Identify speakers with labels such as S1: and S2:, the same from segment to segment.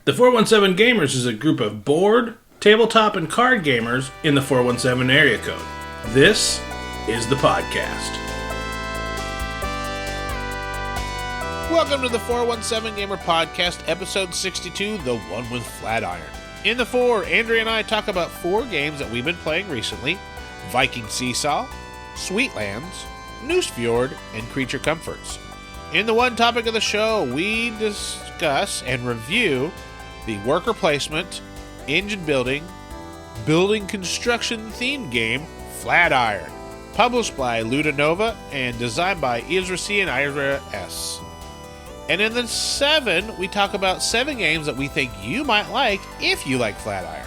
S1: The 417Gamers is a group of board, tabletop, and card gamers in the 417 area code. This is the podcast.
S2: Welcome to the 417 Gamer Podcast, episode 62, the one with Flatiron. In the 4, Andrea and I talk about 4 games that we've been playing recently: Viking Seesaw, Sweetlands, Nusfjord, and Creature Comforts. In the 1 topic of the show, we discuss and review the worker placement, engine building construction themed game, Flatiron, published by Ludanova and designed by Isra C. and Ira S. And in the 7, we talk about 7 games that we think you might like if you like Flatiron.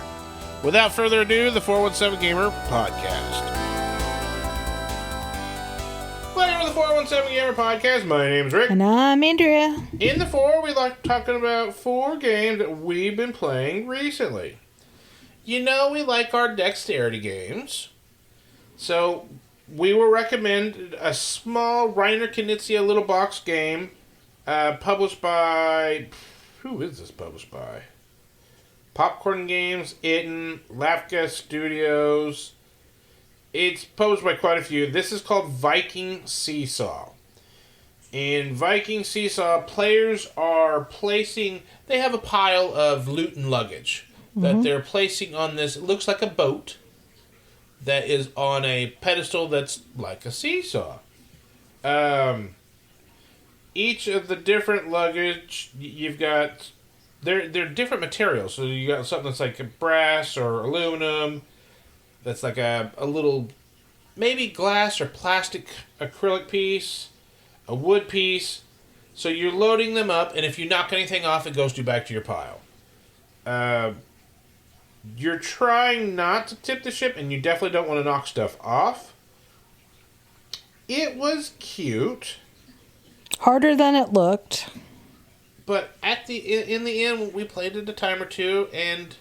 S2: Without further ado, the 417 Gamer Podcast. Welcome to the 417 Gamer Podcast. My name's Rick.
S3: And I'm Andrea.
S2: In the 4, we like talking about 4 games that we've been playing recently. You know we like our dexterity games. So, we will recommend a small Reiner Knizia little box game published by... Who is this published by? Popcorn Games, Itten, Lafka Studios. It's published by quite a few. This is called Viking Seesaw. In Viking Seesaw, players are placing... They have a pile of loot and luggage that they're placing on this... It looks like a boat that is on a pedestal that's like a seesaw. Each of the different luggage, you've got... They're different materials. So you got something that's like brass or aluminum. That's like a little, maybe glass or plastic acrylic piece, a wood piece. So you're loading them up, and if you knock anything off, it goes back to your pile. You're trying not to tip the ship, and you definitely don't want to knock stuff off. It was cute.
S3: Harder than it looked.
S2: But in the end, we played it a time or two, and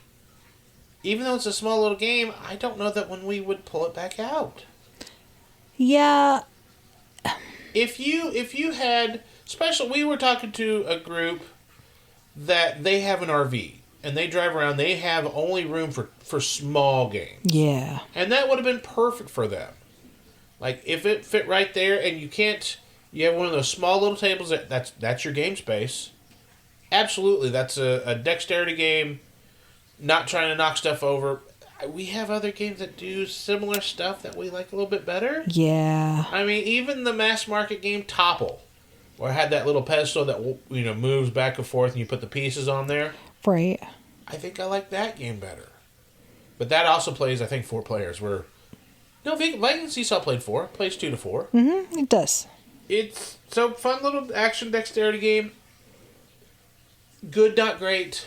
S2: even though it's a small little game, I don't know that when we would pull it back out.
S3: Yeah.
S2: If you had we were talking to a group that they have an RV and they drive around. They have only room for small games.
S3: Yeah.
S2: And that would have been perfect for them. Like if it fit right there, and you have one of those small little tables that's your game space. Absolutely, that's a dexterity game. Not trying to knock stuff over. We have other games that do similar stuff that we like a little bit better.
S3: Yeah.
S2: I mean, even the mass market game Topple, where I had that little pedestal that moves back and forth, and you put the pieces on there.
S3: Right.
S2: I think I like that game better. But that also plays, I think, 4 players. Viking Seesaw plays 2 to 4.
S3: Mm-hmm. It does.
S2: It's so fun little action dexterity game. Good, not great.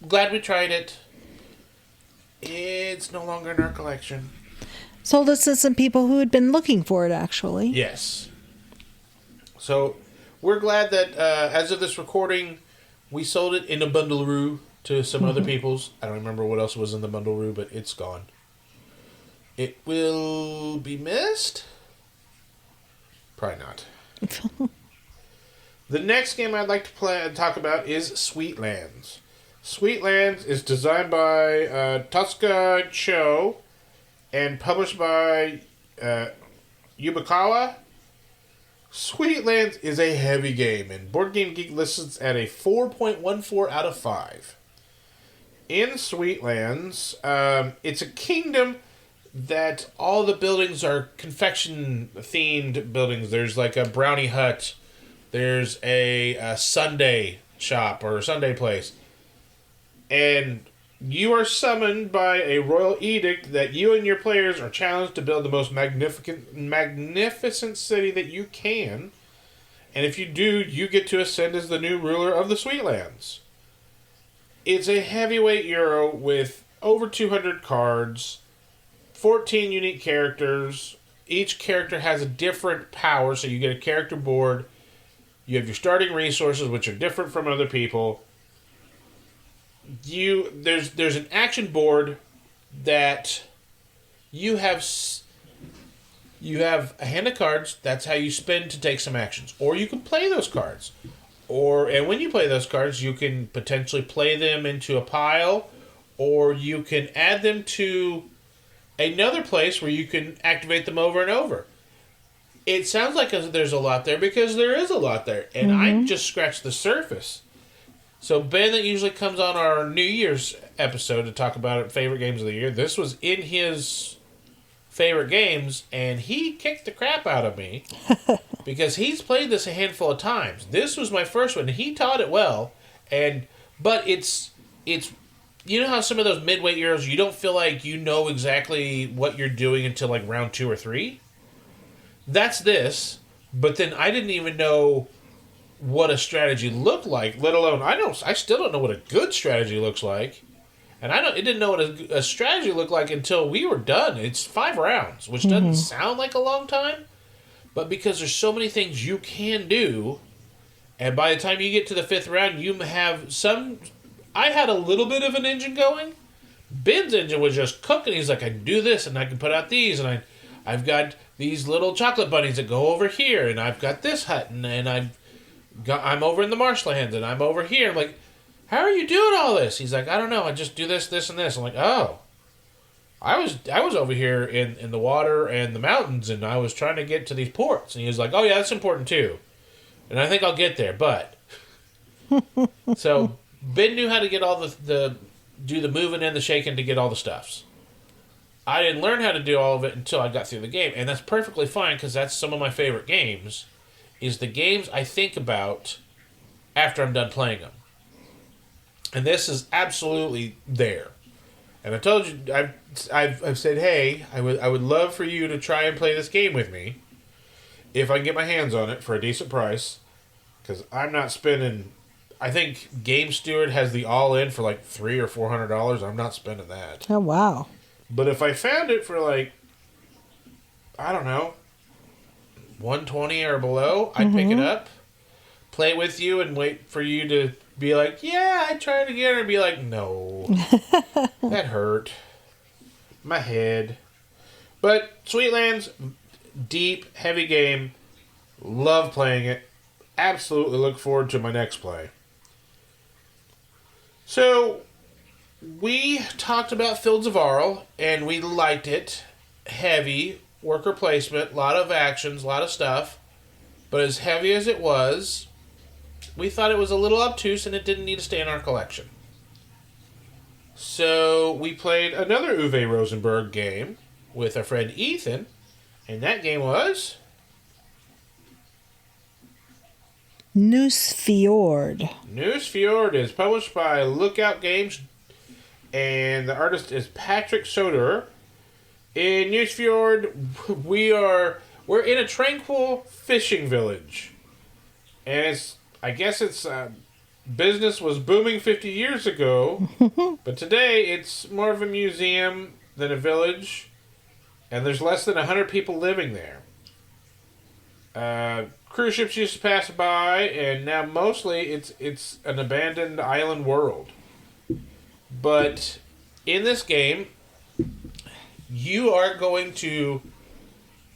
S2: Glad we tried it. It's no longer in our collection.
S3: Sold it to some people who had been looking for it, actually.
S2: Yes. So, we're glad that as of this recording, we sold it in a bundle-roo to some other people's. I don't remember what else was in the bundle-roo, but it's gone. It will be missed? Probably not. The next game I'd like to talk about is Sweetlands. Sweetlands is designed by Tosca Cho and published by Yubikawa. Sweetlands is a heavy game, and Board Game Geek lists at a 4.14 out of 5. In Sweetlands, it's a kingdom that all the buildings are confection-themed buildings. There's like a brownie hut. There's a sundae shop or a sundae place. And you are summoned by a royal edict that you and your players are challenged to build the most magnificent city that you can. And if you do, you get to ascend as the new ruler of the Sweetlands. It's a heavyweight Euro with over 200 cards, 14 unique characters. Each character has a different power, so you get a character board. You have your starting resources, which are different from other people. There's an action board that you have a hand of cards. That's how you spend to take some actions. Or you can play those cards. And when you play those cards, you can potentially play them into a pile, or you can add them to another place where you can activate them over and over. It sounds like there's a lot there because there is a lot there, and I just scratched the surface. So Ben, that usually comes on our New Year's episode to talk about favorite games of the year, this was in his favorite games, and he kicked the crap out of me because he's played this a handful of times. This was my first one, and he taught it well. But it's you know how some of those midweight Euros, you don't feel like you know exactly what you're doing until like round 2 or 3? That's this, but then I didn't even know what a strategy looked like, let alone I still don't know what a good strategy looks like. And I didn't know what a strategy looked like until we were done. It's 5 rounds, which doesn't sound like a long time, but because there's so many things you can do, and by the time you get to the 5th round, you have some. I had a little bit of an engine going. Ben's engine was just cooking. He's like, I can do this, and I can put out these, and I've got these little chocolate bunnies that go over here, and I've got this hut, and I'm over in the marshlands, and I'm over here. I'm like, how are you doing all this? He's like, I don't know. I just do this, this, and this. I'm like, oh. I was over here in the water and the mountains, and I was trying to get to these ports. And he was like, oh, yeah, that's important, too. And I think I'll get there, but... So, Ben knew how to get all do the moving and the shaking to get all the stuffs. I didn't learn how to do all of it until I got through the game, and that's perfectly fine, because that's some of my favorite games, is the games I think about after I'm done playing them. And this is absolutely there. And I told you, I've said, hey, I would love for you to try and play this game with me, if I can get my hands on it for a decent price, because I'm not spending. I think Game Steward has the all-in for like $300 or $400. I'm not spending that.
S3: Oh, wow.
S2: But if I found it for like, I don't know, $120 or below, I'd pick it up, play it with you, and wait for you to be like, yeah, I tried again, or be like, no, that hurt my head. But Sweetlands, deep, heavy game, love playing it, absolutely look forward to my next play. So, we talked about Fields of Arle, and we liked it. Heavy, worker placement, a lot of actions, a lot of stuff. But as heavy as it was, we thought it was a little obtuse and it didn't need to stay in our collection. So we played another Uwe Rosenberg game with our friend Ethan, and that game was...
S3: Nusfjord.
S2: Nusfjord is published by Lookout Games, and the artist is Patrick Soder. In Nusfjord, we're in a tranquil fishing village, and I guess business was booming 50 years ago, but today it's more of a museum than a village, and there's less than 100 people living there. Cruise ships used to pass by, and now mostly it's an abandoned island world. But in this game, you are going to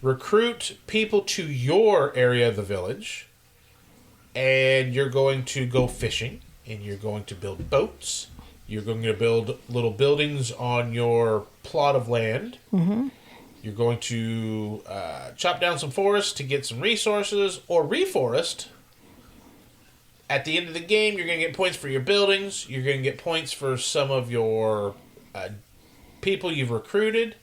S2: recruit people to your area of the village, and you're going to go fishing, and you're going to build boats. You're going to build little buildings on your plot of land. Mm-hmm. You're going to chop down some forests to get some resources, or reforest. At the end of the game, you're going to get points for your buildings. You're going to get points for some of your people you've recruited.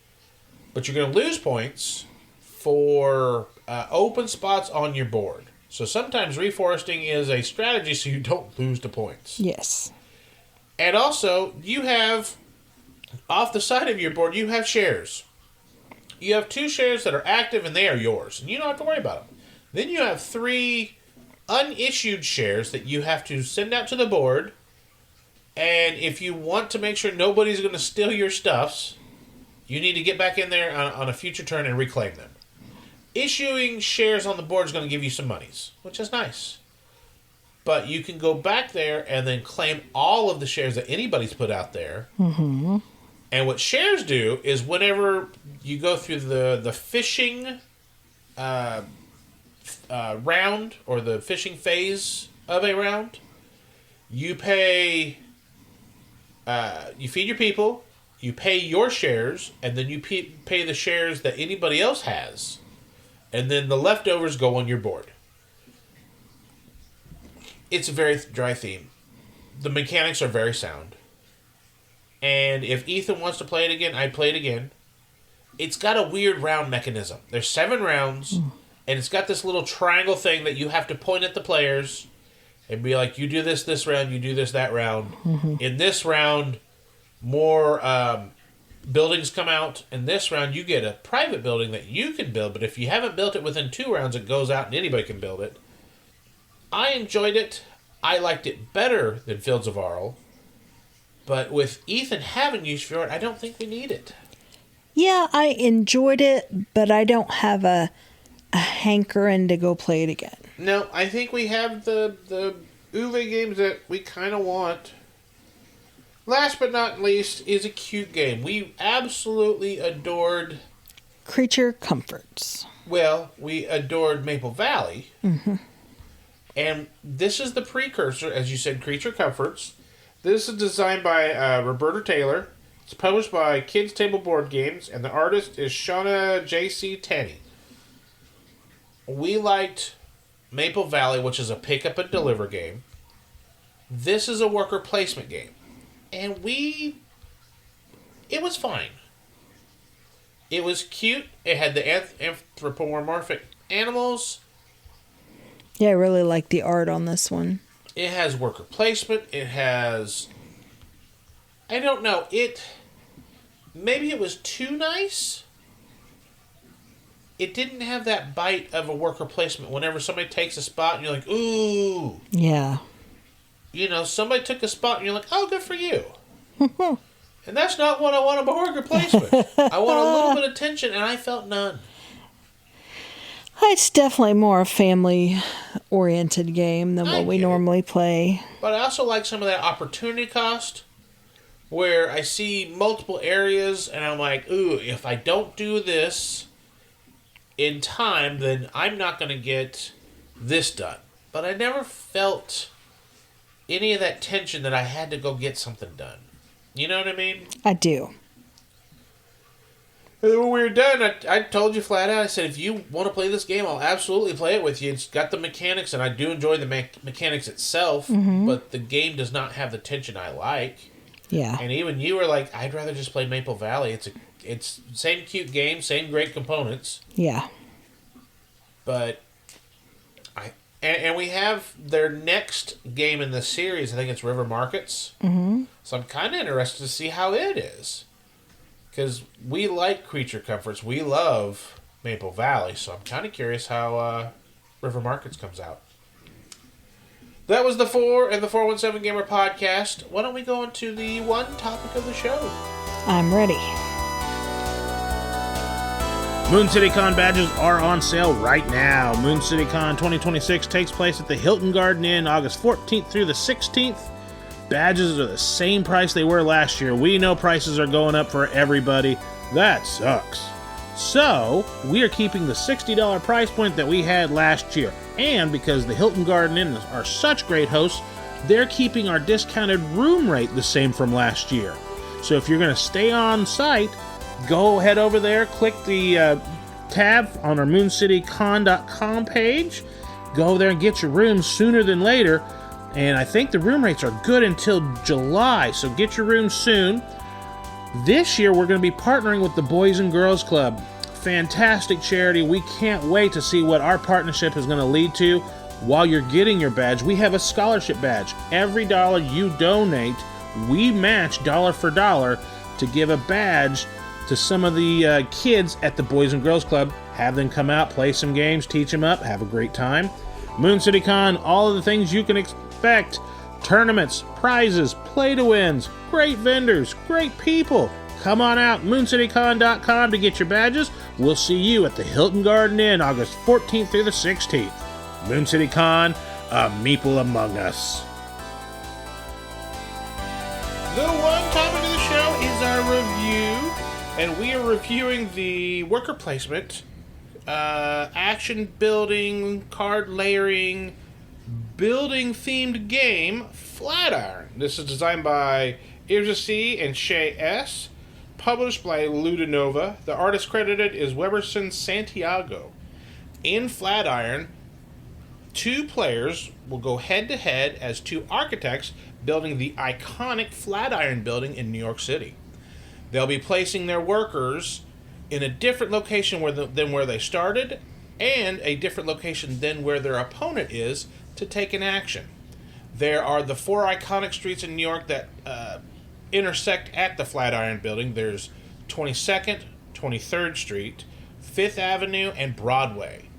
S2: But you're going to lose points for open spots on your board. So sometimes reforesting is a strategy so you don't lose the points.
S3: Yes.
S2: And also, you have, off the side of your board, you have shares. You have 2 shares that are active and they are yours. And you don't have to worry about them. Then you have 3 unissued shares that you have to send out to the board. And if you want to make sure nobody's going to steal your stuffs, you need to get back in there on a future turn and reclaim them. Issuing shares on the board is going to give you some monies, which is nice. But you can go back there and then claim all of the shares that anybody's put out there. Mm-hmm. And what shares do is whenever you go through the fishing round or the fishing phase of a round. You pay, you feed your people, you pay your shares, and then you pay the shares that anybody else has. And then the leftovers go on your board. It's a very dry theme. The mechanics are very sound. And if Ethan wants to play it again, I'd play it again. It's got a weird round mechanism. There's 7 rounds, and it's got this little triangle thing that you have to point at the players and be like, you do this round, you do this that round. Mm-hmm. In this round, more buildings come out. In this round, you get a private building that you can build, but if you haven't built it within 2 rounds, it goes out and anybody can build it. I enjoyed it. I liked it better than Fields of Arle. But with Ethan having Nusfjord, I don't think we need it.
S3: Yeah, I enjoyed it, but I don't have a hankering to go play it again.
S2: No, I think we have the Uwe games that we kind of want. Last but not least is a cute game. We absolutely adored...
S3: Creature Comforts.
S2: Well, we adored Maple Valley.
S3: Mm-hmm.
S2: And this is the precursor, as you said, Creature Comforts. This is designed by Roberta Taylor. It's published by Kids Table Board Games, and the artist is Shauna J.C. Tenney. We liked Maple Valley, which is a pick up and deliver game. This is a worker placement game. And it was fine. It was cute. It had the anthropomorphic animals.
S3: Yeah, I really like the art on this one.
S2: It has worker placement. It has... I don't know. Maybe it was too nice. It didn't have that bite of a worker placement. Whenever somebody takes a spot and you're like, ooh.
S3: Yeah.
S2: You know, somebody took a spot and you're like, oh, good for you. And that's not what I want about worker placement. I want a little bit of tension, and I felt none.
S3: It's definitely more a family-oriented game than what we normally play.
S2: But I also like some of that opportunity cost, where I see multiple areas, and I'm like, ooh, if I don't do this in time, then I'm not going to get this done. But I never felt any of that tension that I had to go get something done. You know what I mean?
S3: I do.
S2: And then when we were done, I told you flat out, I said, if you want to play this game, I'll absolutely play it with you. It's got the mechanics, and I do enjoy the mechanics itself, but the game does not have the tension I like.
S3: Yeah.
S2: And even you were like, I'd rather just play Maple Valley. It's same cute game, same great components.
S3: Yeah.
S2: But and we have their next game in the series. I think it's River Markets. Mm-hmm. So I'm kind of interested to see how it is. Because we like Creature Comforts. We love Maple Valley. So I'm kind of curious how River Markets comes out. That was the 4 and the 417Gamer podcast. Why don't we go into the one topic of the show?
S3: I'm ready.
S1: MoonCityCon badges are on sale right now. MoonCityCon 2026 takes place at the Hilton Garden Inn August 14th through the 16th. Badges are the same price they were last year. We know prices are going up for everybody. That sucks. So, we are keeping the $60 price point that we had last year. And because the Hilton Garden Inn are such great hosts, they're keeping our discounted room rate the same from last year. So if you're going to stay on site, go head over there, click the tab on our MoonCityCon.com page. Go over there and get your room sooner than later. And I think the room rates are good until July, so get your room soon. This year, we're going to be partnering with the Boys and Girls Club. Fantastic charity. We can't wait to see what our partnership is going to lead to. While you're getting your badge, we have a scholarship badge. Every dollar you donate, we match dollar for dollar to give a badge to some of the kids at the Boys and Girls Club. Have them come out, play some games, teach them up, have a great time. MoonCityCon, all of the things you can expect. Tournaments, prizes, play-to-wins, great vendors, great people. Come on out, MoonCityCon.com to get your badges. We'll see you at the Hilton Garden Inn August 14th through the 16th. MoonCityCon, a meeple among us.
S2: The one topic of the show is our review, and we are reviewing the worker placement, action building, card layering, building-themed game, Flatiron. This is designed by Irza C. and Shay S., published by Ludinova. The artist credited is Weberson Santiago. In Flatiron, 2 players will go head-to-head as 2 architects building the iconic Flatiron building in New York City. They'll be placing their workers in a different location than where they started, and a different location than where their opponent is to take an action. There are the 4 iconic streets in New York that intersect at the Flatiron building. There's 22nd, 23rd Street, 5th Avenue, and Broadway.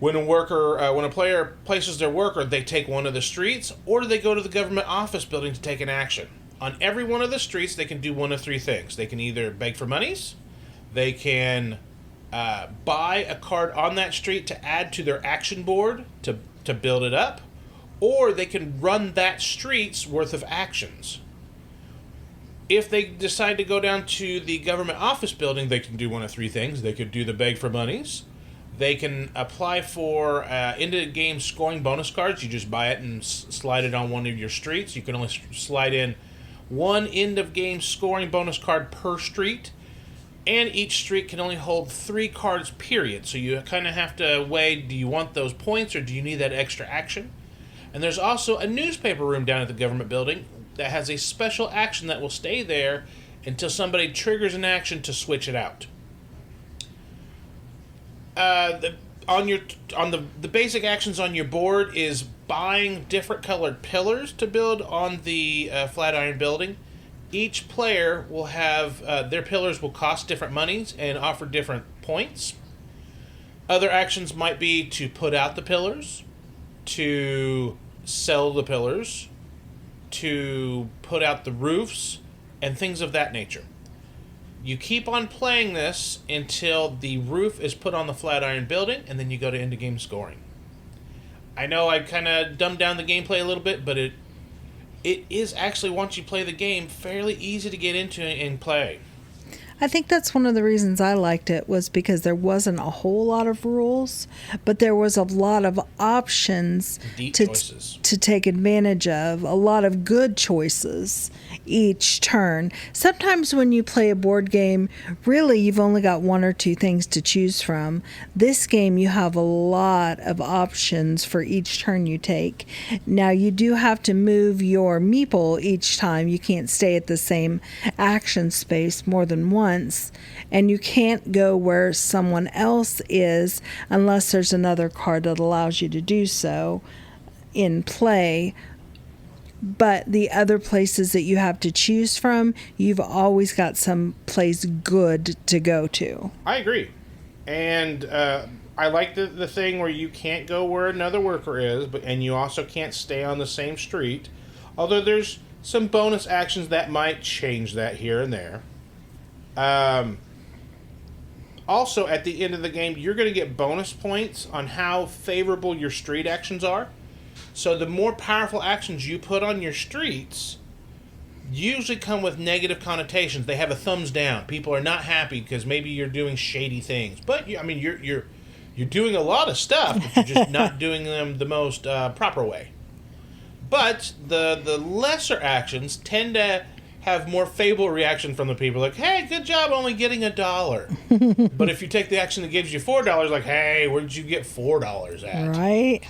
S2: When a player places their worker, they take one of the streets, or they go to the government office building to take an action. On every one of the streets, they can do one of 3 things. They can either beg for monies, they can buy a card on that street to add to their action board to build it up, or they can run that street's worth of actions. If they decide to go down to the government office building, they can do one of 3 things. They could do the beg for monies. They can apply for end-of-game scoring bonus cards. You just buy it and slide it on one of your streets. You can only slide in 1 end-of-game scoring bonus card per street, and each street can only hold 3 cards, period. So you kind of have to weigh, do you want those points or do you need that extra action? And there's also a newspaper room down at the government building that has a special action that will stay there until somebody triggers an action to switch it out. The basic actions on your board is buying different colored pillars to build on the Flatiron building. Each player will have their pillars will cost different monies and offer different points. Other actions might be to put out the pillars, to sell the pillars, to put out the roofs, and things of that nature. You keep on playing this until the roof is put on the Flatiron building, and then you go to end-of-game scoring. I know I kind of dumbed down the gameplay a little bit, but it is actually, once you play the game, fairly easy to get into and play.
S3: I think that's one of the reasons I liked it, was because there wasn't a whole lot of rules, but there was a lot of options to take advantage of, a lot of good choices each turn. Sometimes when you play a board game, really you've only got 1 or 2 things to choose from. This game, you have a lot of options for each turn you take. Now, you do have to move your meeple each time. You can't stay at the same action space more than once, and you can't go where someone else is unless there's another card that allows you to do so in play. But the other places that you have to choose from, you've always got some place good to go to.
S2: I agree. And I like the thing where you can't go where another worker is, and you also can't stay on the same street. Although there's some bonus actions that might change that here and there. Also, at the end of the game, you're going to get bonus points on how favorable your street actions are. So the more powerful actions you put on your streets usually come with negative connotations. They have a thumbs down. People are not happy because maybe you're doing shady things. But you're doing a lot of stuff, but you're just not doing them the most proper way. But the lesser actions tend to have more favorable reaction from the people, like, hey, good job only getting $1. But if you take the action that gives you $4, like, hey, where did you get $4 at?
S3: Right.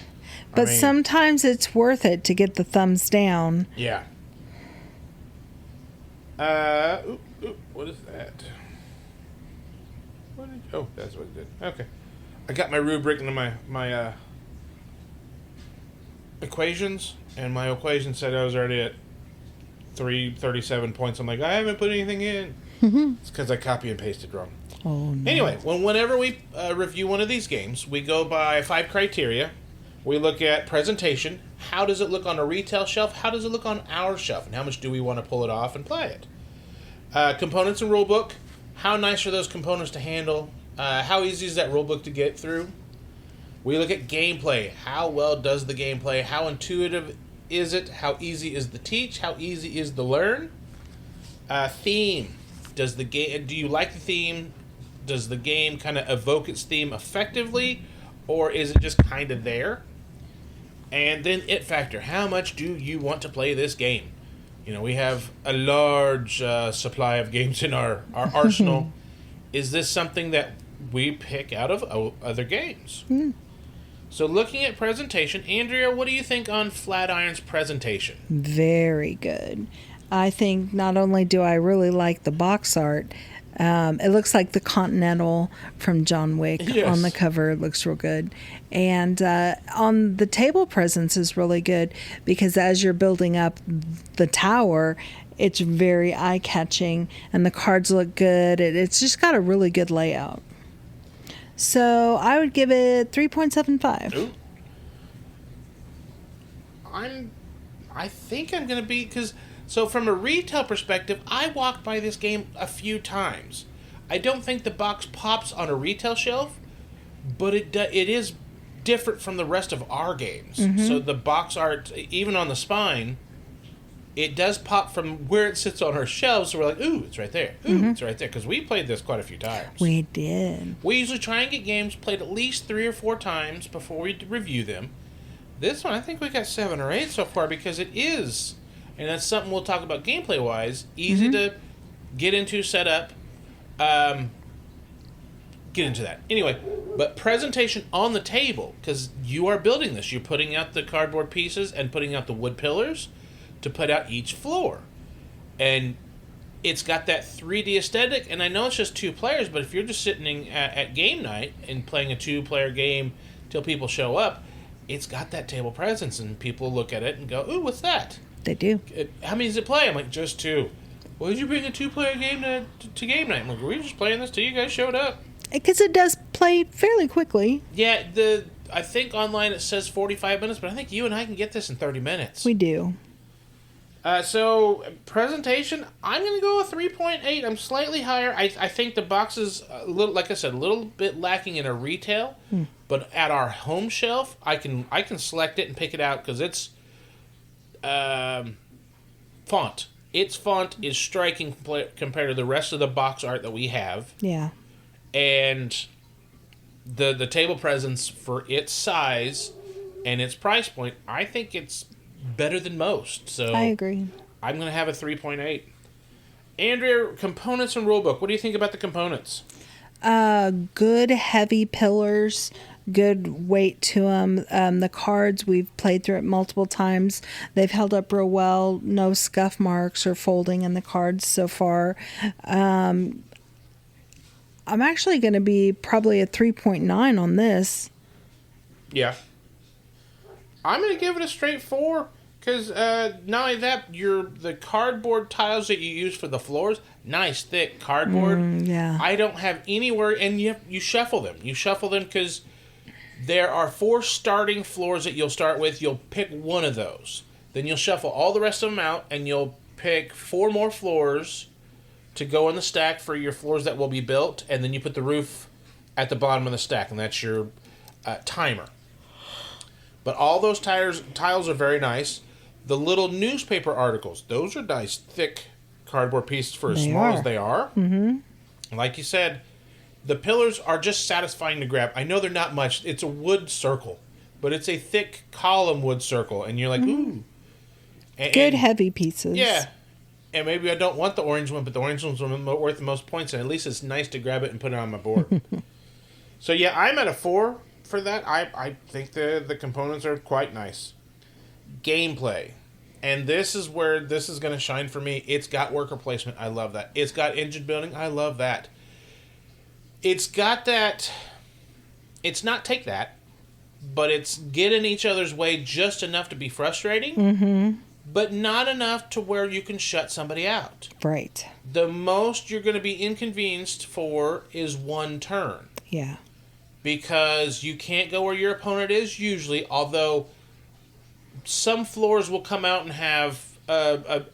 S3: But sometimes it's worth it to get the thumbs down.
S2: Yeah. What is that? That's what it did. Okay. I got my rubric and my equations, and my equation said I was already at 337 points. I'm like, I haven't put anything in. It's because I copy and pasted wrong.
S3: Oh, no.
S2: Anyway, whenever we review one of these games, we go by 5 criteria. We look at presentation. How does it look on a retail shelf? How does it look on our shelf? And how much do we want to pull it off and play it? Components and rulebook. How nice are those components to handle? How easy is that rulebook to get through? We look at gameplay. How well does the game play? How intuitive is it? How easy is the teach? How easy is the learn? Theme. Do you like the theme? Does the game kind of evoke its theme effectively? Or is it just kind of there? And then it factor. How much do you want to play this game? We have a large supply of games in our arsenal. Is this something that we pick out of other games? So looking at presentation, Andrea, what do you think on Flatiron's presentation?
S3: Very good. I think not only do I really like the box art, it looks like the Continental from John Wick on the cover. It looks real good. And on the table presence is really good because as you're building up the tower, it's very eye-catching and the cards look good. It's just got a really good layout. So I would give it 3.75.
S2: Ooh. I think I'm going to be... So from a retail perspective, I walked by this game a few times. I don't think the box pops on a retail shelf, but it is different from the rest of our games. So the box art, even on the spine, it does pop from where it sits on our shelves. So we're like, ooh, it's right there. Ooh, it's right there. Because we played this quite a few times.
S3: We did.
S2: We usually try and get games played at least 3 or 4 times before we review them. This one, I think we got 7 or 8 so far because it is... And that's something we'll talk about gameplay-wise. Easy to get into, set up. Get into that. Anyway, but presentation on the table, because you are building this. You're putting out the cardboard pieces and putting out the wood pillars to put out each floor. And it's got that 3D aesthetic, and I know it's just 2 players, but if you're just sitting at game night and playing a 2-player game till people show up, it's got that table presence, and people look at it and go, ooh, what's that?
S3: They do.
S2: How many does it play? I'm like, just 2. Why did you bring a 2-player game to game night? I'm like, we were just playing this till you guys showed up.
S3: Because it does play fairly quickly.
S2: Yeah, I think online it says 45 minutes, but I think you and I can get this in 30 minutes.
S3: We do.
S2: So, presentation, I'm going to go with 3.8. I'm slightly higher. I think the box is, like I said, a little bit lacking in a retail, but at our home shelf, I can select it and pick it out because it's... font. Its font is striking compared to the rest of the box art that we have.
S3: Yeah.
S2: And the table presence for its size and its price point, I think it's better than most. So
S3: I agree.
S2: I'm going to have a 3.8. Andrea, components and rulebook. What do you think about the components?
S3: Good heavy pillars. Good weight to them. The cards, we've played through it multiple times. They've held up real well. No scuff marks or folding in the cards so far. I'm actually going to be probably a 3.9 on this.
S2: Yeah. I'm going to give it a straight 4 because not only that, the cardboard tiles that you use for the floors, nice thick cardboard.
S3: Yeah.
S2: I don't have anywhere, and you shuffle them. You shuffle them because there are 4 starting floors that you'll start with. You'll pick one of those. Then you'll shuffle all the rest of them out, and you'll pick 4 more floors to go in the stack for your floors that will be built, and then you put the roof at the bottom of the stack, and that's your timer. But all those tiles are very nice. The little newspaper articles, those are nice, thick cardboard pieces for as small as they are. Mm-hmm. Like you said, the pillars are just satisfying to grab. I know they're not much. It's a wood circle, but it's a thick column wood circle, and you're like, ooh.
S3: Good heavy pieces.
S2: Yeah. And maybe I don't want the orange one, but the orange one's worth the most points, and at least it's nice to grab it and put it on my board. So, yeah, I'm at a 4 for that. I think the components are quite nice. Gameplay. And this is where this is going to shine for me. It's got worker placement. I love that. It's got engine building. I love that. It's got that... It's not take that, but it's get in each other's way just enough to be frustrating. Mm-hmm. But not enough to where you can shut somebody out.
S3: Right.
S2: The most you're going to be inconvenienced for is 1 turn.
S3: Yeah.
S2: Because you can't go where your opponent is usually, although some floors will come out and have a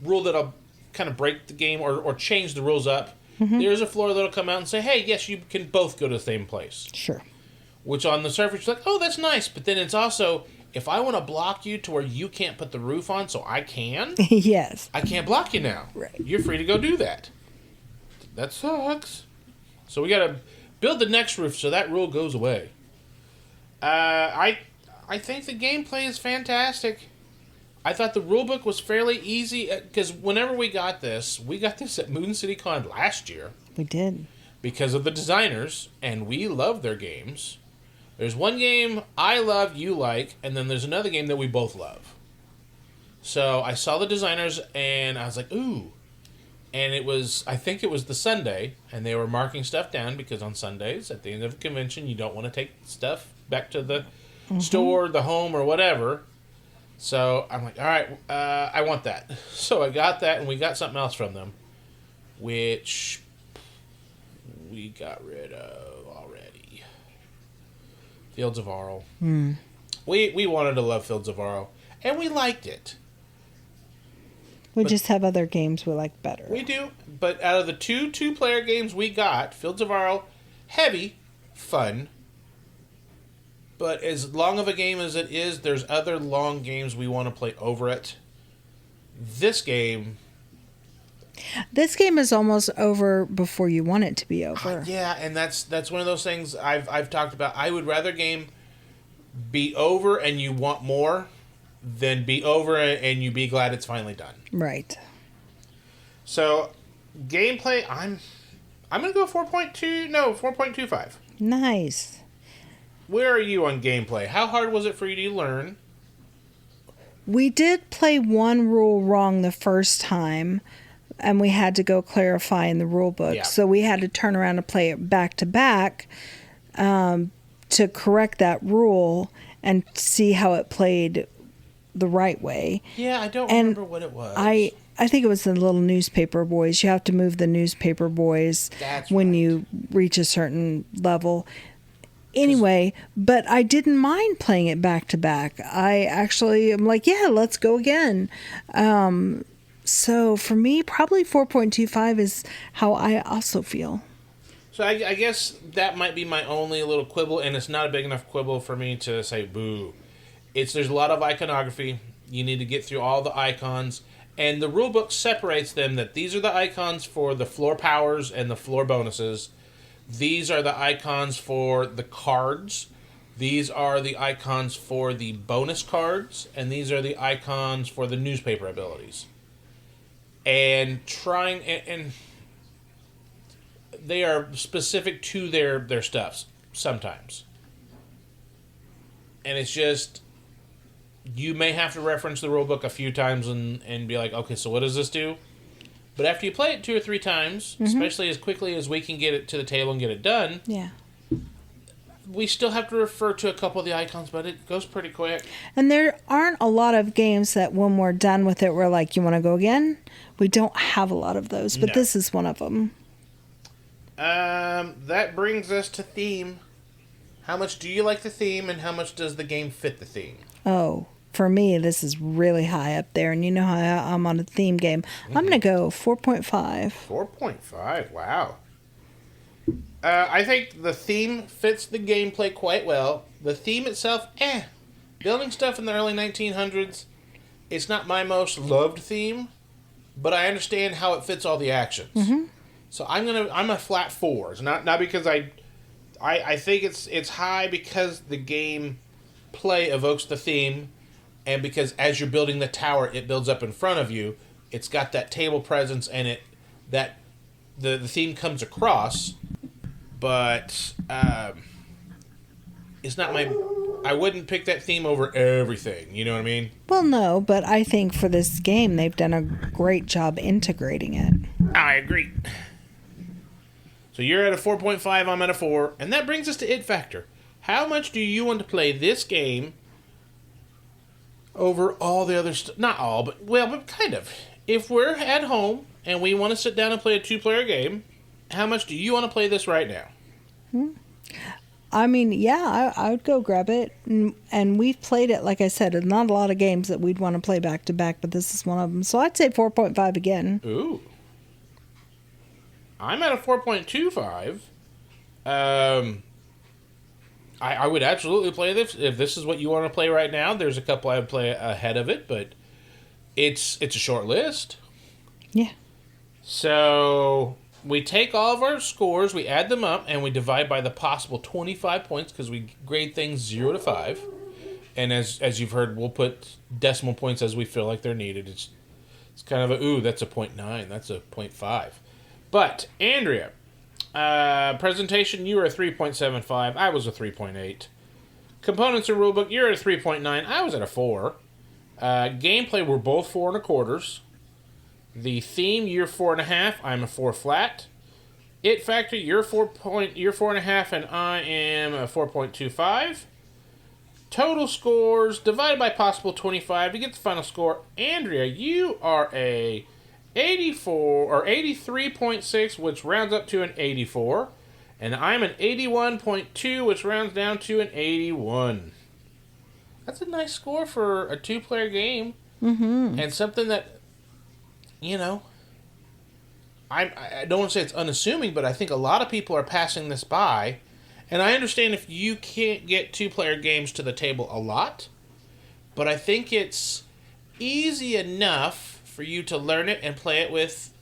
S2: rule that'll kind of break the game or change the rules up. Mm-hmm. There's a floor that'll come out and say, hey, yes, you can both go to the same place.
S3: Sure.
S2: Which on the surface, you're like, oh, that's nice. But then it's also... If I want to block you to where you can't put the roof on so I can,
S3: yes,
S2: I can't block you now.
S3: Right.
S2: You're free to go do that. That sucks. So we got to build the next roof so that rule goes away. I I think the gameplay is fantastic. I thought the rulebook was fairly easy, because whenever we got this at MoonCityCon last year.
S3: We did.
S2: Because of the designers, and we love their games. There's one game I love, you like, and then there's another game that we both love. So I saw the designers, and I was like, ooh. And I think it was the Sunday, and they were marking stuff down, because on Sundays, at the end of a convention, you don't want to take stuff back to the store, the home, or whatever. So I'm like, all right, I want that. So I got that, and we got something else from them, which we got rid of already. Fields of Arle. We wanted to love Fields of Arle, and we liked it.
S3: We just have other games we like better.
S2: We do, but out of the two-player games we got, Fields of Arle, heavy, fun. But as long of a game as it is, there's other long games we want to play over it. This game
S3: is almost over before you want it to be over.
S2: Yeah, and that's one of those things I've talked about. I would rather a game be over and you want more than be over and you be glad it's finally done.
S3: Right.
S2: So, gameplay, I'm going to go 4.25.
S3: Nice.
S2: Where are you on gameplay? How hard was it for you to learn?
S3: We did play one rule wrong the first time, and we had to go clarify in the rule book.
S2: Yeah.
S3: So we had to turn around and play it back to back to correct that rule and see how it played the right way.
S2: Yeah, I don't remember what it was.
S3: I think it was the little newspaper boys. You have to move the newspaper boys when you reach a certain level. Anyway, but I didn't mind playing it back to back. I actually am like, yeah, let's go again. So for me, probably 4.25 is how I also feel.
S2: So I guess that might be my only little quibble, and it's not a big enough quibble for me to say boo. There's a lot of iconography. You need to get through all the icons, and the rulebook separates them that these are the icons for the floor powers and the floor bonuses. These are the icons for the cards. These are the icons for the bonus cards. And these are the icons for the newspaper abilities. And and they are specific to their stuffs sometimes. And it's just, you may have to reference the rulebook a few times and be like, okay, so what does this do? But after you play it 2 or 3 times, especially as quickly as we can get it to the table and get it done, we still have to refer to a couple of the icons, but it goes pretty quick.
S3: And there aren't a lot of games that when we're done with it, we're like, you want to go again? We don't have a lot of those, but this is one of them.
S2: That brings us to theme. How much do you like the theme, and how much does the game fit the theme?
S3: Oh, for me, this is really high up there, and you know how I'm on a theme game. I'm going to go 4.5.
S2: 4.5, wow. I think the theme fits the gameplay quite well. The theme itself, Building stuff in the early 1900s, it's not my most loved theme, but I understand how it fits all the actions. So I'm a flat 4. It's not because I think it's high because the game play evokes the theme. And because as you're building the tower, it builds up in front of you. It's got that table presence, and the theme comes across. But it's not I wouldn't pick that theme over everything. You know what I mean?
S3: Well, no, but I think for this game, they've done a great job integrating it.
S2: I agree. So you're at a 4.5. I'm at a 4, and that brings us to It Factor. How much do you want to play this game over all the other stuff? Not all, but kind of. If we're at home and we want to sit down and play a 2-player game, how much do you want to play this right now?
S3: I mean, yeah, I would go grab it. And we've played it, like I said, not a lot of games that we'd want to play back to back, but this is one of them. So I'd say 4.5 again.
S2: Ooh. I'm at a 4.25. I would absolutely play this. If this is what you want to play right now, there's a couple I would play ahead of it, but it's a short list.
S3: Yeah.
S2: So we take all of our scores, we add them up, and we divide by the possible 25 points because we grade things 0 to 5. And as you've heard, we'll put decimal points as we feel like they're needed. It's kind of that's a 0.9, that's a 0.5. But, Andrea, presentation, you were a 3.75, I was a 3.8. Components and rulebook, you're at a 3.9, I was at a 4. Gameplay, we're both 4 1/4. The theme, you're 4.5, I'm a 4 flat. It factor, you're 4.5, and I am a 4.25. Total scores divided by possible 25 to get the final score. Andrea, you are a 84 or 83.6, which rounds up to an 84, and I'm an 81.2, which rounds down to an 81. That's a nice score for a 2-player game, and something that, I don't want to say it's unassuming, but I think a lot of people are passing this by. And I understand if you can't get 2-player games to the table a lot, but I think it's easy enough for you to learn it and play it with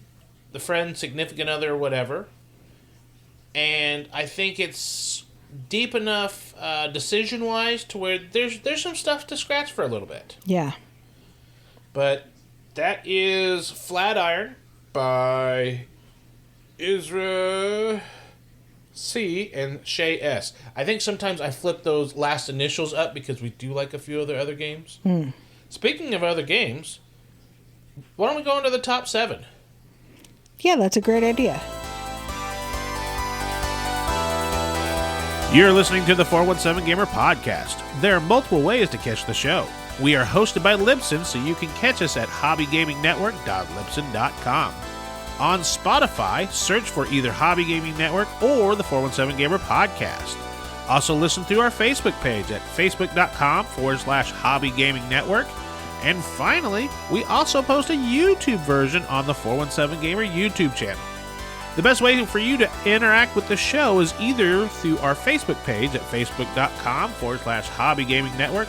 S2: the friend, significant other, or whatever. And I think it's deep enough decision-wise to where there's some stuff to scratch for a little bit.
S3: Yeah.
S2: But that is Flatiron by Isra C and Shay S. I think sometimes I flip those last initials up because we do like a few other games. Speaking of other games, why don't we go into the top 7?
S3: Yeah, that's a great idea.
S1: You're listening to the 417Gamer podcast. There are multiple ways to catch the show. We are hosted by Libsyn, so you can catch us at hobbygamingnetwork.libsyn.com. On Spotify, search for either Hobby Gaming Network or the 417Gamer podcast. Also listen through our Facebook page at facebook.com/Hobby Gaming Network. And finally, we also post a YouTube version on the 417Gamer YouTube channel. The best way for you to interact with the show is either through our Facebook page at facebook.com/Hobby Gaming Network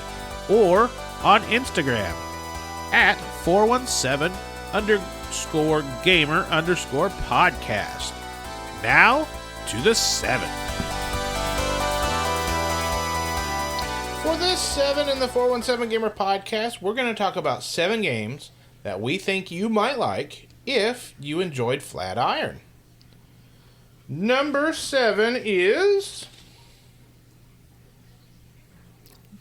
S1: or on Instagram at 417_gamer_podcast. Now to the 7.
S2: For this 7 in the 417Gamer podcast, we're going to talk about 7 games that we think you might like if you enjoyed Flatiron. Number 7 is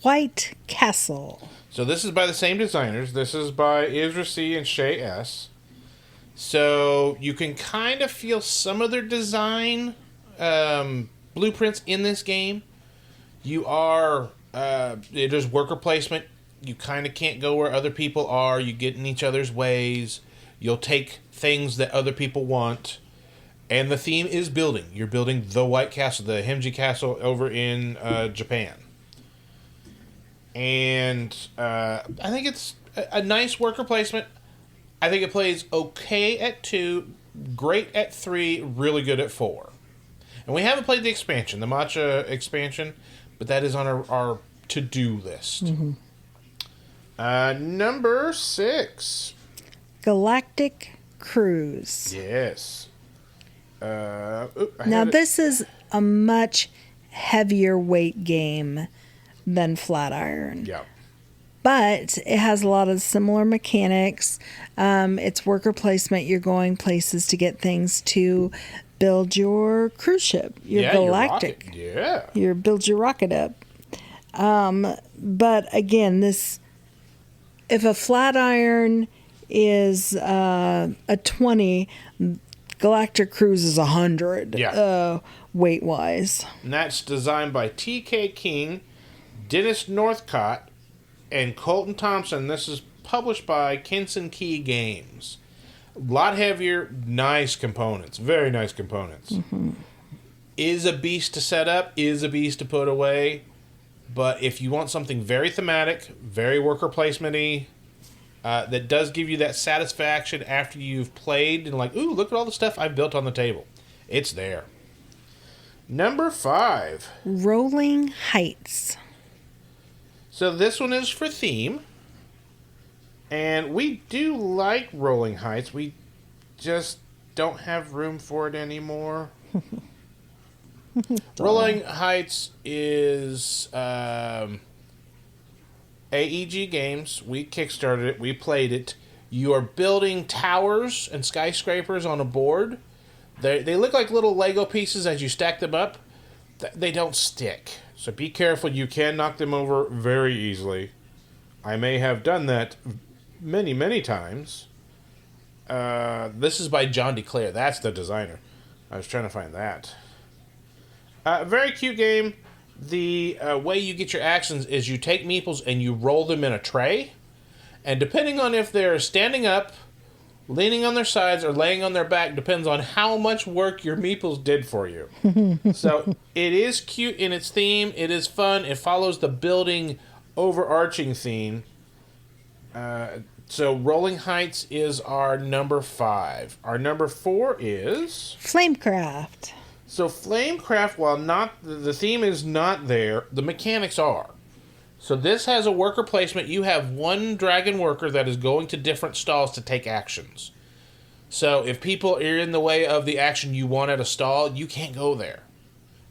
S3: White Castle.
S2: So this is by the same designers. This is by Isra C and Shay S. So you can kind of feel some of their design blueprints in this game. You are, it is worker placement. You kind of can't go where other people are. You get in each other's ways. You'll take things that other people want. And the theme is building. You're building the White Castle, the Himji Castle over in Japan. And I think it's a nice worker placement. I think it plays okay at 2, great at 3, really good at 4. And we haven't played the expansion, the Matcha expansion, but that is on our to-do list. Number 6.
S3: Galactic Cruise.
S2: Yes.
S3: Now, this is a much heavier weight game than Flatiron.
S2: Yeah.
S3: But it has a lot of similar mechanics. It's worker placement. You're going places to get things to build your cruise ship, your galactic.
S2: You
S3: build your rocket up. But again, if a Flatiron is a 20, Galactic Cruise is 100. Weight wise.
S2: And that's designed by T.K. King, Dennis Northcott, and Colton Thompson. This is published by Kinson Key Games. A lot heavier, nice components. Very nice components. Is a beast to set up, is a beast to put away. But if you want something very thematic, very worker placement-y, that does give you that satisfaction after you've played and like, ooh, look at all the stuff I've built on the table. It's there. Number 5.
S3: Rolling Heights.
S2: So this one is for theme. And we do like Rolling Heights. We just don't have room for it anymore. Rolling Heights is AEG Games. We kickstarted it. We played it. You are building towers and skyscrapers on a board. They look like little Lego pieces as you stack them up. They don't stick. So be careful. You can knock them over very easily. I may have done that many, many times. This is by John DeClaire. That's the designer. I was trying to find that. Very cute game. The way you get your actions is you take meeples and you roll them in a tray. And depending on if they're standing up, leaning on their sides, or laying on their back, depends on how much work your meeples did for you. So it is cute in its theme. It is fun. It follows the building overarching theme. So Rolling Heights is our number 5. Our number 4 is
S3: Flamecraft.
S2: So Flamecraft, while not the theme is not there, the mechanics are. So this has a worker placement. You have one dragon worker that is going to different stalls to take actions. So if people are in the way of the action you want at a stall, you can't go there.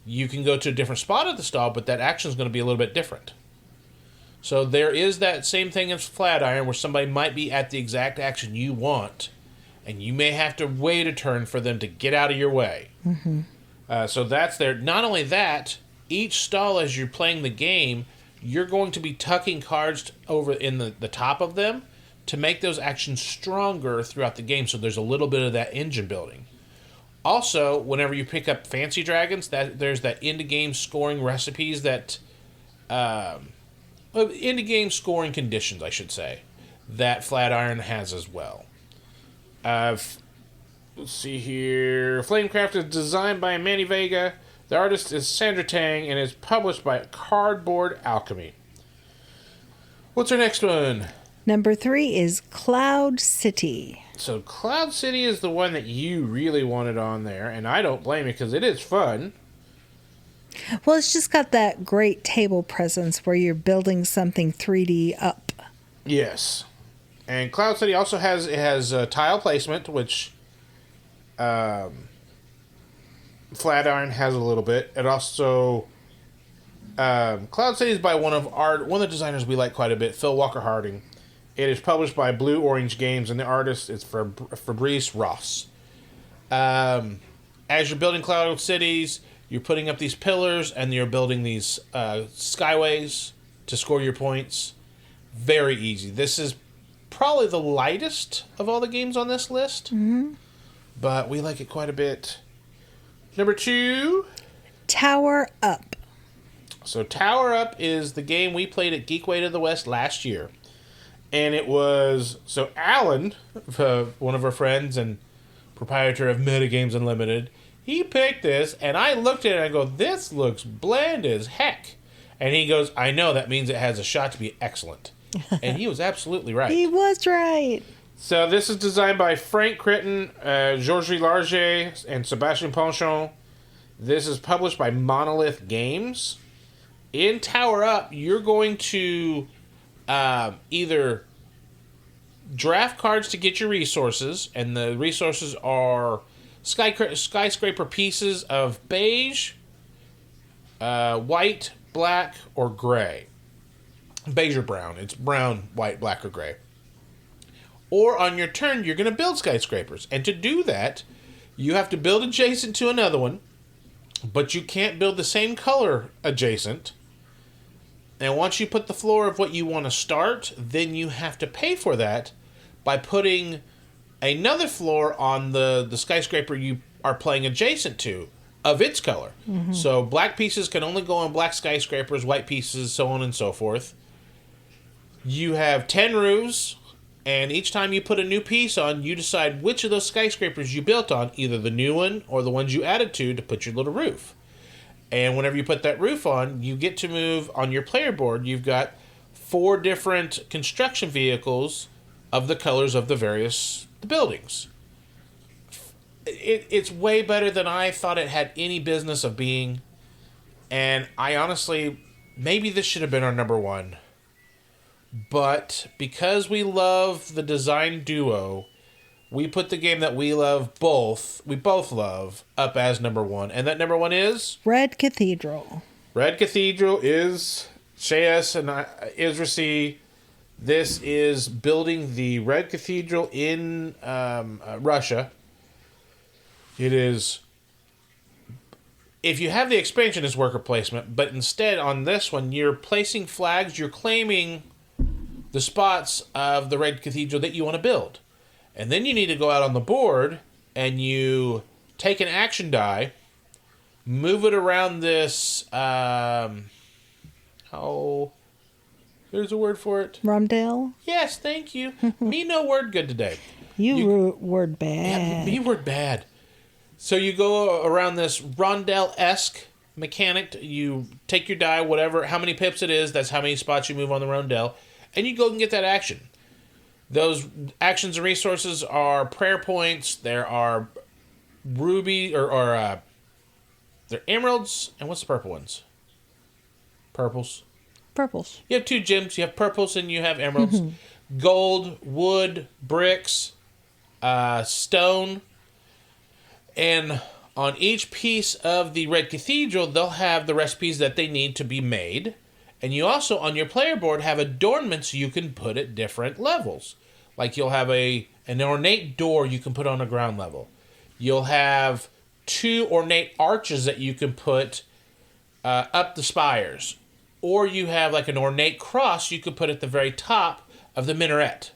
S2: You can go to a different spot at the stall, but that action is going to be a little bit different. So there is that same thing as Flatiron, where somebody might be at the exact action you want, and you may have to wait a turn for them to get out of your way.
S3: Mm-hmm.
S2: So that's there. Not only that, each stall as you're playing the game, you're going to be tucking cards over in the top of them to make those actions stronger throughout the game. So there's a little bit of that engine building. Also, whenever you pick up fancy dragons, there's that end-of-game scoring recipes that... end-of-game scoring conditions, I should say, that Flatiron has as well. Let's see here. Flamecraft is designed by Manny Vega. The artist is Sandra Tang and is published by Cardboard Alchemy. What's our next one?
S3: Number 3 is Cloud City.
S2: So Cloud City is the one that you really wanted on there, and I don't blame you because it is fun.
S3: Well, it's just got that great table presence where you're building something 3D up.
S2: Yes. And Cloud City also has tile placement, which Flatiron has a little bit. It also Cloud City is by one of the designers we like quite a bit, Phil Walker Harding. It is published by Blue Orange Games, and the artist is Fabrice Ross. As you're building Cloud Cities, you're putting up these pillars, and you're building these skyways to score your points. Very easy. This is probably the lightest of all the games on this list, but we like it quite a bit. Number 2,
S3: Tower Up.
S2: So Tower Up is the game we played at Geekway to the West last year. And it was... So Alan, one of our friends and proprietor of Metagames Unlimited, he picked this, and I looked at it and I go, this looks bland as heck. And he goes, I know, that means it has a shot to be excellent. And he was absolutely right.
S3: He was right.
S2: So this is designed by Frank Critton, Georges Larger, and Sebastien Ponchon. This is published by Monolith Games. In Tower Up, you're going to either draft cards to get your resources, and the resources are skyscraper pieces of beige, white, black, or gray. Beige or brown. It's brown, white, black, or gray. Or on your turn, you're going to build skyscrapers. And to do that, you have to build adjacent to another one, but you can't build the same color adjacent. And once you put the floor of what you want to start, then you have to pay for that by putting another floor on the skyscraper you are playing adjacent to of its color. Mm-hmm. So black pieces can only go on black skyscrapers, white pieces, so on and so forth. You have 10 roofs, and each time you put a new piece on, you decide which of those skyscrapers you built on, either the new one or the ones you added to put your little roof. And whenever you put that roof on, you get to move on your player board. You've got 4 different construction vehicles of the colors of the buildings. It's way better than I thought it had any business of being. And I honestly, maybe this should have been our number 1. But because we love the design duo, we put the game that we both love, up as number 1. And that number 1 is?
S3: Red Cathedral.
S2: Red Cathedral is Shayas and Izrasi, this is building the Red Cathedral in Russia. It is... If you have the expansion, it's worker placement, but instead on this one, you're placing flags, you're claiming the spots of the Red Cathedral that you want to build. And then you need to go out on the board and you take an action die, move it around this, there's a word for it.
S3: Rondell?
S2: Yes, thank you. Me no word good today.
S3: You word bad.
S2: Yeah, me word bad. So you go around this rondelle-esque mechanic. You take your die, whatever, how many pips it is, that's how many spots you move on the rondelle, and you go and get that action. Those actions and resources are prayer points. There are ruby, they're emeralds, and what's the purple ones? Purples.
S3: Purples.
S2: You have 2 gems. You have purples and you have emeralds. Gold, wood, bricks, stone. And on each piece of the Red Cathedral, they'll have the recipes that they need to be made. And you also, on your player board, have adornments you can put at different levels. Like you'll have an ornate door you can put on a ground level. You'll have 2 ornate arches that you can put up the spires. Or you have like an ornate cross you could put at the very top of the minaret.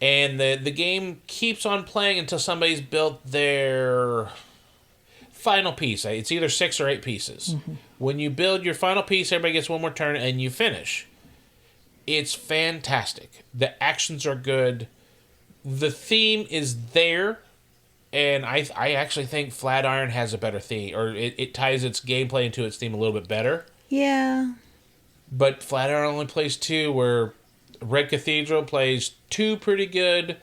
S2: And the game keeps on playing until somebody's built their final piece. It's either 6 or 8 pieces. Mm-hmm. When you build your final piece, everybody gets one more turn and you finish. It's fantastic. The actions are good. The theme is there. And I actually think Flatiron has a better theme. Or it ties its gameplay into its theme a little bit better.
S3: Yeah.
S2: But Flatiron only plays 2, where Red Cathedral plays 2 pretty good.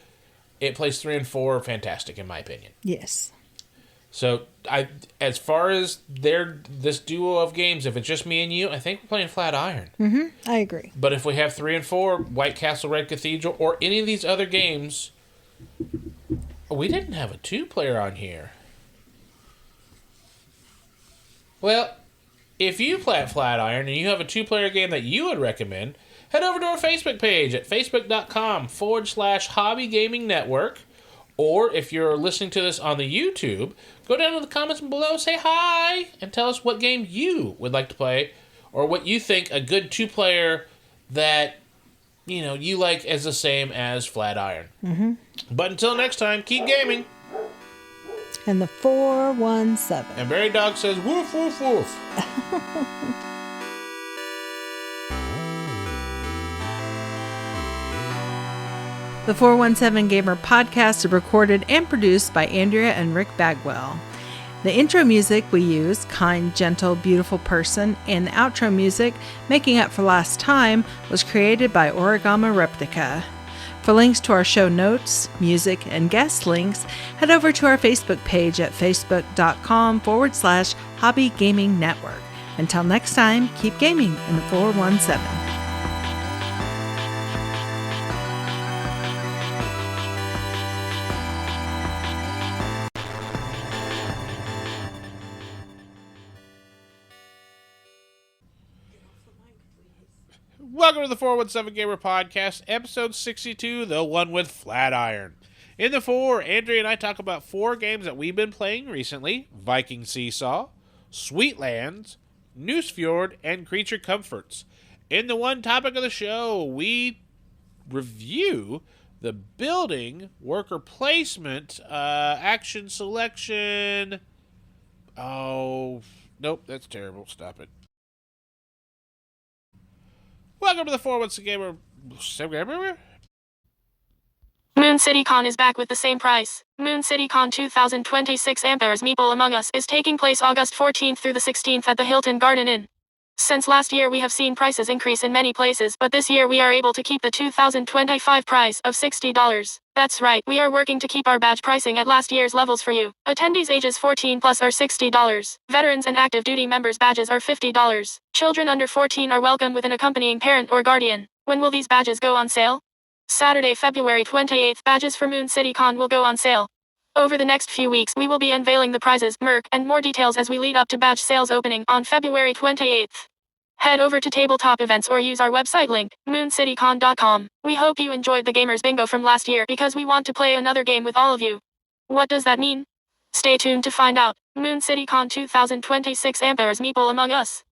S2: It plays 3 and 4 fantastic, in my opinion.
S3: Yes.
S2: So, as far as this duo of games, if it's just me and you, I think we're playing Flatiron.
S3: Mm-hmm. I agree.
S2: But if we have 3 and 4, White Castle, Red Cathedral, or any of these other games, we didn't have a 2-player on here. Well, if you play at Flatiron and you have a 2-player game that you would recommend, head over to our Facebook page at facebook.com/Hobby Gaming Network. Or if you're listening to this on the YouTube, go down to the comments below, say hi, and tell us what game you would like to play, or what you think a good 2-player that you like as the same as Flatiron.
S3: Mm-hmm.
S2: But until next time, keep gaming.
S3: And the 417.
S2: And Barry Dog says, woof, woof, woof.
S3: The 417Gamer podcast is recorded and produced by Andrea and Rick Bagwell. The intro music we use, Kind, Gentle, Beautiful Person, and the outro music, Making Up for Last Time, was created by Origami Replica. For links to our show notes, music, and guest links, head over to our Facebook page at facebook.com/Hobby Gaming Network. Until next time, keep gaming in the 417.
S2: Welcome to the 417 Gamer Podcast, episode 62, the one with Flatiron. In the 4, Andrea and I talk about 4 games that we've been playing recently: Viking Seesaw, Sweetlands, Nusfjord, and Creature Comforts. In the 1 topic of the show, we review the building, worker placement, action selection. Oh, nope, that's terrible. Stop it. Welcome to the 417 Gamer.
S4: MoonCityCon is back with the same price. MoonCityCon 2026 Ampere's Meeple Among Us is taking place August 14th through the 16th at the Hilton Garden Inn. Since last year we have seen prices increase in many places, but this year we are able to keep the 2025 price of $60. That's right, we are working to keep our badge pricing at last year's levels for you. Attendees ages 14 plus are $60. Veterans and active duty members badges are $50. Children under 14 are welcome with an accompanying parent or guardian. When will these badges go on sale? Saturday, February 28th, badges for MoonCityCon will go on sale. Over the next few weeks, we will be unveiling the prizes, merch, and more details as we lead up to badge sales opening on February 28th. Head over to tabletop events or use our website link, MoonCityCon.com. We hope you enjoyed the Gamers Bingo from last year because we want to play another game with all of you. What does that mean? Stay tuned to find out. MoonCityCon 2026 Ampere's Meeple Among Us.